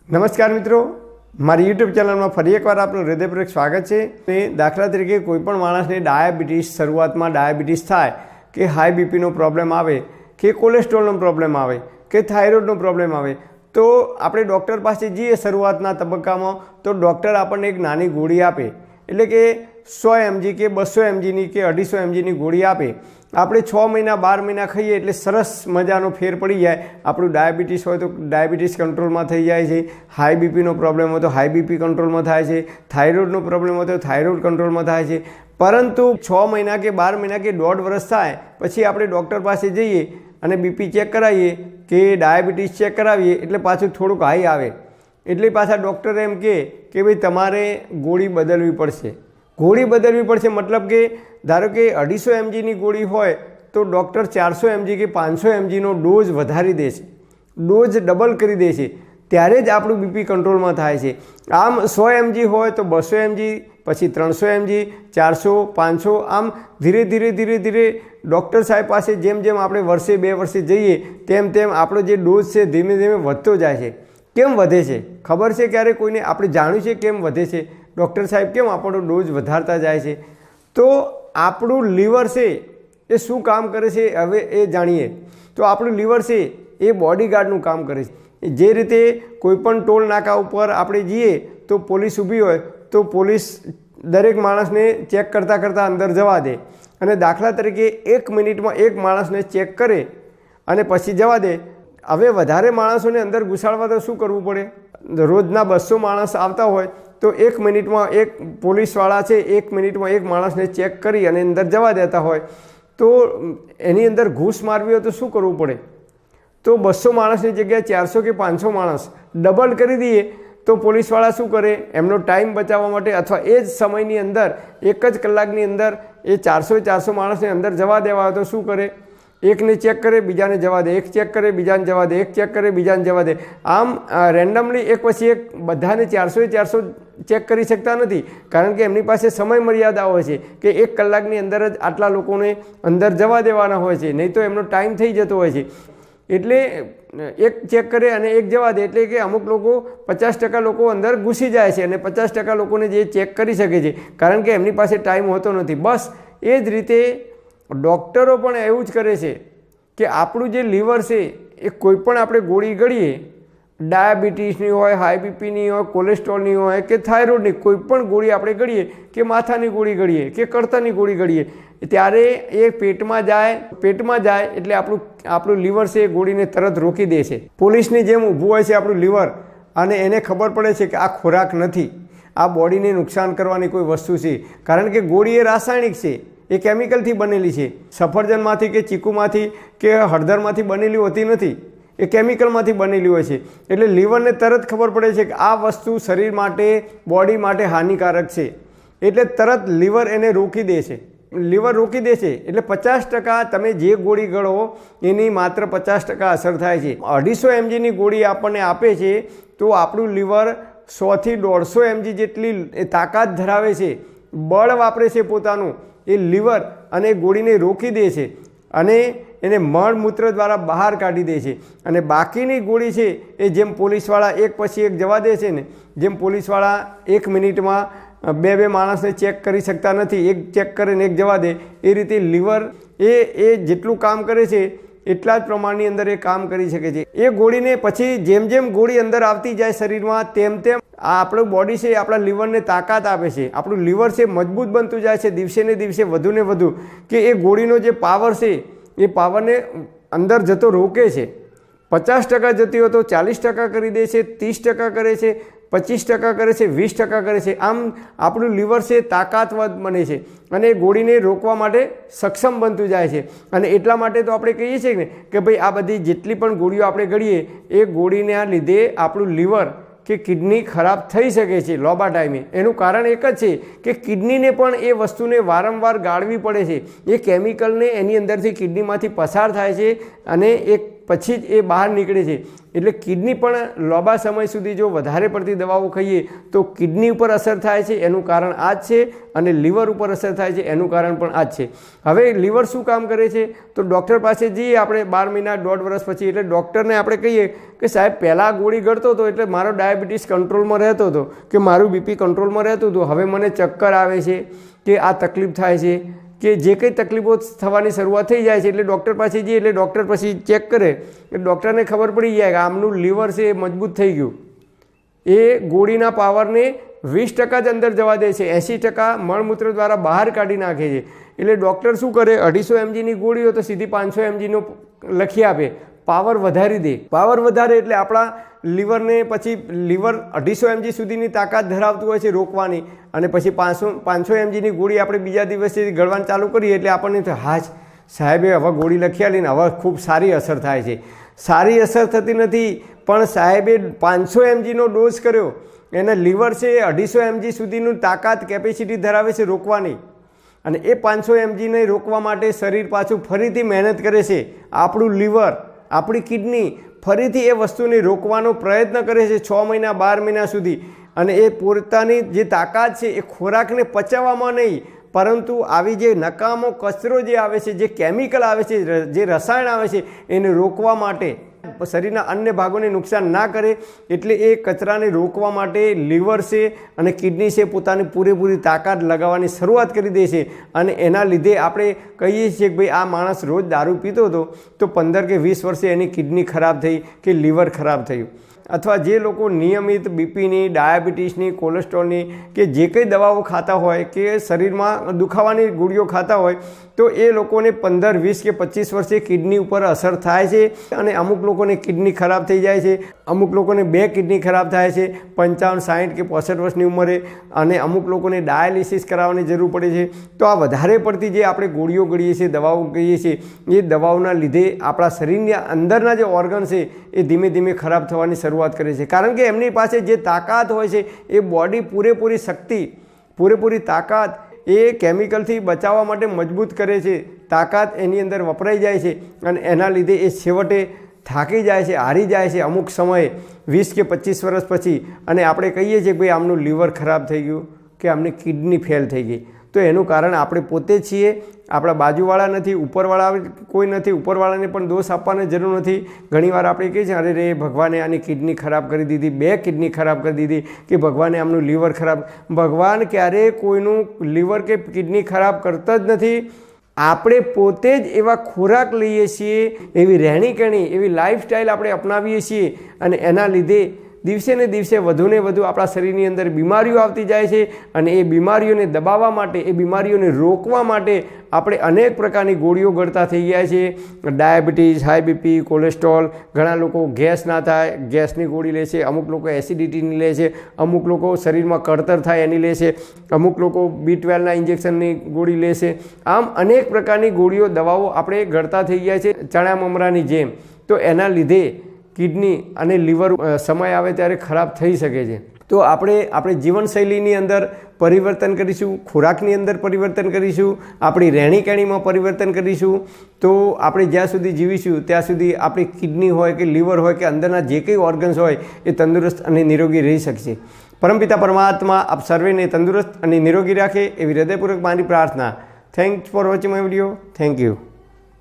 નમસ્કાર મિત્રો, મારી યુટ્યુબ ચેનલમાં ફરી એકવાર આપનું હૃદયપૂર્વક સ્વાગત છે। દાખલા તરીકે કોઈપણ માણસને ડાયાબિટીસ શરૂઆતમાં ડાયાબિટીસ થાય કે હાઈ બીપીનો પ્રોબ્લેમ આવે કે કોલેસ્ટ્રોલનો પ્રોબ્લેમ આવે કે થાઇરોઇડનો પ્રોબ્લેમ આવે તો આપણે ડૉક્ટર પાસે જઈએ શરૂઆતના તબક્કામાં તો ડૉક્ટર આપણને એક નાની ગોળી આપે, એટલે કે 100 mg કે 200 mgની કે 250 mgની ગોળી આપે। આપણે 6 મહિના 12 મહિના ખાઈએ એટલે સરસ મજાનો ફેર પડી જાય। આપણું ડાયાબિટીસ હોય તો ડાયાબિટીસ કંટ્રોલમાં થઈ જાય છે, હાઈ બીપીનો પ્રોબ્લેમ હોય તો હાઈ બીપી કંટ્રોલમાં થાય છે, થાઇરોઇડનો પ્રોબ્લેમ હોય તો થાઇરોઇડ કંટ્રોલમાં થાય છે। પરંતુ 6 મહિના કે 12 મહિના કે 1.5 વર્ષ થાય પછી આપણે ડૉક્ટર પાસે જઈએ અને બીપી ચેક કરાવીએ કે ડાયાબિટીસ ચેક કરાવીએ એટલે પાછું થોડુંક હાઈ આવે એટલે પાછા ડૉક્ટર એમ કહે કે ભાઈ તમારે ગોળી બદલવી પડશે। ગોળી બદલવી પડશે મતલબ કે ધારો કે 250 mgની ગોળી હોય તો ડૉક્ટર 400 mg કે 500 mgનો ડોઝ વધારી દે છે, ડોઝ ડબલ કરી દે છે, ત્યારે જ આપણું બીપી કંટ્રોલમાં થાય છે। આમ 100 mg હોય તો 200 mg, પછી 300 mg, 400, 500, આમ ધીરે ધીરે ડૉક્ટર સાહેબ પાસે જેમ જેમ આપણે વર્ષે 2 વર્ષે જઈએ તેમ તેમ આપણો જે ડોઝ છે ધીમે ધીમે વધતો જાય છે। કેમ વધે છે ખબર છે? ક્યારે કોઈને આપણે જાણ્યું છે કેમ વધે છે? ડૉક્ટર સાહેબ કેમ આપણો ડોઝ વધારતા જાય છે? તો આપણું લીવર છે એ શું કામ કરે છે હવે એ જાણીએ। તો આપણું લીવર છે એ બોડીગાર્ડનું કામ કરે છે। જે રીતે કોઈપણ ટોલ નાકા ઉપર આપણે જઈએ તો પોલીસ ઊભી હોય તો પોલીસ દરેક માણસને ચેક કરતાં અંદર જવા દે અને દાખલા તરીકે 1 મિનિટમાં એક માણસને ચેક કરે અને પછી જવા દે। હવે વધારે માણસોને અંદર ઘુસાડવા તો શું કરવું પડે? રોજના 200 માણસ આવતા હોય તો 1 મિનિટમાં એક પોલીસવાળા છે 1 મિનિટમાં એક માણસને ચેક કરી અને અંદર જવા દેતા હોય તો એની અંદર ઘૂસ મારવી હોય તો શું કરવું પડે? તો 200 માણસની જગ્યાએ 400 કે 500 માણસ ડબલ કરી દઈએ તો પોલીસવાળા શું કરે? એમનો ટાઈમ બચાવવા માટે અથવા એ જ સમયની અંદર 1 જ કલાકની અંદર એ 400 માણસને અંદર જવા દેવા હોય તો શું કરે? એકને ચેક કરે, બીજાને જવા દે, એક ચેક કરે, બીજાને જવા દે, એક ચેક કરે, બીજાને જવા દે। આમ રેન્ડમલી એક પછી એક બધાને 400 ચેક કરી શકતા નથી, કારણ કે એમની પાસે સમય મર્યાદા હોય છે કે 1 કલાકની અંદર જ આટલા લોકોને અંદર જવા દેવાના હોય છે, નહીં તો એમનો ટાઈમ થઈ જતો હોય છે। એટલે એક ચેક કરે અને એક જવા દે, એટલે કે અમુક લોકો 50% લોકો અંદર ઘૂસી જાય છે અને 50% લોકોને જે ચેક કરી શકે છે, કારણ કે એમની પાસે ટાઈમ હોતો નથી। બસ એ જ રીતે ડૉક્ટરો પણ એવું જ કરે છે કે આપણું જે લીવર છે એ કોઈપણ આપણે ગોળી ગળીએ, ડાયાબિટીસની હોય, હાઈ બીપીની હોય, કોલેસ્ટ્રોલની હોય કે થાઇરોઇડની કોઈપણ ગોળી આપણે ગળીએ કે માથાની ગોળી ગળીએ કે કળતરની ગોળી ગળીએ ત્યારે એ પેટમાં જાય એટલે આપણું લીવર છે એ ગોળીને તરત રોકી દે છે। પોલીસની જેમ ઊભું હોય છે આપણું લીવર અને એને ખબર પડે છે કે આ ખોરાક નથી, આ બોડીને નુકસાન કરવાની કોઈ વસ્તુ છે, કારણ કે ગોળી એ રાસાયણિક છે, એ કેમિકલથી બનેલી છે, સફરજનમાંથી કે ચીકુમાંથી કે હળદરમાંથી બનેલી હોતી નથી, એ કેમિકલમાંથી બનેલી હોય છે। એટલે લીવરને તરત ખબર પડે છે કે આ વસ્તુ શરીર માટે બોડી માટે હાનિકારક છે, એટલે તરત લીવર એને રોકી દે છે। લીવર રોકી દે છે એટલે 50% તમે જે ગોળી ગળો એની માત્ર 50% અસર થાય છે। 250 mgની ગોળી આપણને આપે છે તો આપણું લીવર 100 થી 150 mg જેટલી તાકાત ધરાવે છે, બળ વાપરે છે પોતાનું એ લીવર અને ગોળીને રોકી દે છે અને એને મળમૂત્ર દ્વારા બહાર કાઢી દે છે। અને બાકીની ગોળી છે એ જેમ પોલીસવાળા એક પછી એક જવા દે છે ને, જેમ પોલીસવાળા 1 મિનિટમાં 2 માણસને ચેક કરી શકતા નથી, એક ચેક કરે ને એક જવા દે, એ રીતે લીવર એ જેટલું કામ કરે છે એટલા જ પ્રમાણની અંદર એ કામ કરી શકે છે। એ ગોળીને પછી જેમ જેમ ગોળી અંદર આવતી જાય શરીરમાં તેમ તેમ આ આપણું બોડી છે એ આપણા લીવરને તાકાત આપે છે, આપણું લીવર છે મજબૂત બનતું જાય છે દિવસે ને દિવસે વધુ ને વધુ, કે એ ગોળીનો જે પાવર છે એ પાવરને અંદર જતો રોકે છે। 50% જતી હોય તો 40% કરી દે છે, 30% કરે છે, 25% કરે છે, 20% કરે છે। આમ આપણું લીવર છે તાકાતવંત બને છે અને એ ગોળીને રોકવા માટે સક્ષમ બનતું જાય છે। અને એટલા માટે તો આપણે કહીએ છીએ ને કે ભાઈ આ બધી જેટલી પણ ગોળીઓ આપણે ગળીએ એ ગોળીના લીધે આપણું લીવર કે કિડની ખરાબ થઈ શકે છે લાંબા ટાઈમે। એનું કારણ એક જ છે કે કિડનીને પણ એ વસ્તુને વારંવાર ગાળવી પડે છે, એ કેમિકલને એની અંદરથી કિડનીમાંથી પસાર થાય છે અને એ પછી જ એ બહાર નીકળે છે. એટલે કિડની પણ લાંબા સમય સુધી જો વધારે પડતી દવાઓ ખાઈએ તો કિડની ઉપર અસર થાય છે, એનું કારણ આ જ છે. અને લીવર ઉપર અસર થાય છે, એનું કારણ પણ આ જ છે. હવે લીવર શું કામ કરે છે? તો ડૉક્ટર પાસે જઈએ આપણે 12 મહિના 1.5 વર્ષ પછી, એટલે ડૉક્ટરને આપણે કહીએ કે સાહેબ પહેલાં ગોળી ગળતો હતો એટલે મારો ડાયાબિટીસ કંટ્રોલમાં રહેતો હતો, કે મારું બીપી કંટ્રોલમાં રહેતું હતું, હવે મને ચક્કર આવે છે, કે આ તકલીફ થાય છે, કે જે કંઈ તકલીફો થવાની શરૂઆત થઈ જાય છે. એટલે ડૉક્ટર પાસે જઈએ એટલે ડૉક્ટર પછી ચેક કરે એટલે ડૉક્ટરને ખબર પડી જાય કે આમનું લીવર છે એ મજબૂત થઈ ગયું. એ ગોળીના પાવરને 20% જ અંદર જવા દે છે, 80% મળમૂત્ર દ્વારા બહાર કાઢી નાખે છે. એટલે ડૉક્ટર શું કરે, 250 mgની ગોળી હોય તો સીધી 500 mgનો લખી આપે, પાવર વધારી દે. પાવર વધારે એટલે આપણા લીવરને પછી લીવર 250 mg સુધીની તાકાત ધરાવતું હોય છે રોકવાની, અને પછી 500 mgની ગોળી આપણે બીજા દિવસથી ગળવાનું ચાલુ કરીએ એટલે આપણને હા સાહેબે હવે ગોળી લખી આલીને હવે ખૂબ સારી અસર થાય છે. સારી અસર થતી નથી, પણ સાહેબે 500 mgનો ડોઝ કર્યો, એના લીવર છે 250 mg સુધીનું તાકાત કેપેસિટી ધરાવે છે રોકવાની, અને એ 500 mgને રોકવા માટે શરીર પાછું ફરીથી મહેનત કરે છે. આપણું લીવર, આપણી કિડની ફરીથી એ વસ્તુને રોકવાનો પ્રયત્ન કરે છે 6 મહિના 12 મહિના સુધી. અને એ પોતાની જે તાકાત છે એ ખોરાકને પચાવવામાં નહીં, પરંતુ આવી જે નકામો કચરો જે આવે છે, જે કેમિકલ આવે છે, જે રસાયણ આવે છે, એને રોકવા માટે, શરીરના અન્ય ભાગોને નુકસાન ના કરે એટલે એ કચરાને રોકવા માટે લીવર છે અને કિડની છે પોતાની પૂરેપૂરી તાકાત લગાવવાની શરૂઆત કરી દે છે. અને એના લીધે આપણે કહીએ છીએ કે ભાઈ આ માણસ રોજ દારૂ પીતો હતો તો 15 કે 20 વર્ષે એની કિડની ખરાબ થઈ કે લીવર ખરાબ થયું. અથવા જે લોકો નિયમિત બીપીની, ડાયાબિટીસની, કોલેસ્ટ્રોલની કે જે કંઈ દવાઓ ખાતા હોય કે શરીરમાં દુખાવાની ગોળીઓ ખાતા હોય તો એ લોકોને 15, 20 કે 25 વર્ષે કિડની ઉપર અસર થાય છે. અને અમુક લોકોને કિડની ખરાબ થઈ જાય છે, અમુક લોકોને 2 કિડની ખરાબ થાય છે 55, 60 કે 65 વર્ષની ઉંમરે, અને અમુક લોકોને ડાયાલિસિસ કરાવવાની જરૂર પડે છે. તો આ વધારે પડતી જે આપણે ગોળીઓ ગળીએ છીએ, દવાઓ ગળીએ છીએ, એ દવાઓના લીધે આપણા શરીરની અંદરના જે ઓર્ગન છે એ ધીમે ધીમે ખરાબ થવાની શરૂઆત કરે છે. કારણ કે એમની પાસે જે તાકાત હોય છે એ બોડી પૂરેપૂરી શક્તિ, પૂરેપૂરી તાકાત એ કેમિકલથી બચાવવા માટે મજબૂત કરે છે. તાકાત એની અંદર વપરાઈ જાય છે અને એના લીધે એ છેવટે થાકી જાય છે, હારી જાય છે અમુક સમયે 20 કે 25 વર્ષ પછી. અને આપણે કહીએ છીએ કે ભાઈ આમનું લીવર ખરાબ થઈ ગયું કે આમની કિડની ફેલ થઈ ગઈ. તો એનું કારણ આપણે પોતે જ છીએ, આપણા બાજુવાળા નથી, ઉપરવાળા કોઈ નથી. ઉપરવાળાને પણ દોષ આપવાની જરૂર નથી. ઘણીવાર આપણે કહીએ છીએ અરે રે ભગવાને આની કિડની ખરાબ કરી દીધી, 2 કિડની ખરાબ કરી દીધી, કે ભગવાને આમનું લીવર ખરાબ. ભગવાન ક્યારેય કોઈનું લીવર કે કિડની ખરાબ કરતા જ નથી. આપણે પોતે જ એવા ખોરાક લઈએ છીએ, એવી રહેણીકરણી, એવી લાઈફસ્ટાઈલ આપણે અપનાવીએ છીએ, અને એના લીધે દિવસે ને દિવસે વધુને વધુ આપણા શરીરની અંદર બીમારીઓ આવતી જાય છે. અને એ બીમારીઓને દબાવવા માટે, એ બીમારીઓને રોકવા માટે આપણે અનેક પ્રકારની ગોળીઓ ગળતા થઈ ગયા છે. ડાયાબિટીસ, હાઈ બીપી, કોલેસ્ટ્રોલ, ઘણા લોકો ગેસ ના થાય ગેસની ગોળી લે છે, અમુક લોકો એસિડિટીની લે છે, અમુક લોકો શરીરમાં કળતર થાય એની લે છે, અમુક લોકો B12ના ઇન્જેક્શનની ગોળી લે છે. આમ અનેક પ્રકારની ગોળીઓ, દવાઓ આપણે ગળતા થઈ ગયા છે ચણા મમરાની જેમ. તો એના લીધે કિડની અને લીવર સમય આવે ત્યારે ખરાબ થઈ શકે છે. તો આપણે જીવનશૈલીની અંદર પરિવર્તન કરીશું, ખોરાકની અંદર પરિવર્તન કરીશું, આપણી રહેણીકરણીમાં પરિવર્તન કરીશું, તો આપણે જ્યાં સુધી જીવીશું ત્યાં સુધી આપણી કિડની હોય કે લીવર હોય કે અંદરના જે કંઈ ઓર્ગન્સ હોય એ તંદુરસ્ત અને નિરોગી રહી શકશે. પરમપિતા પરમાત્મા આપ સર્વેને તંદુરસ્ત અને નિરોગી રાખે એવી હૃદયપૂર્વક મારી પ્રાર્થના. Thanks for watching my video. Thank you.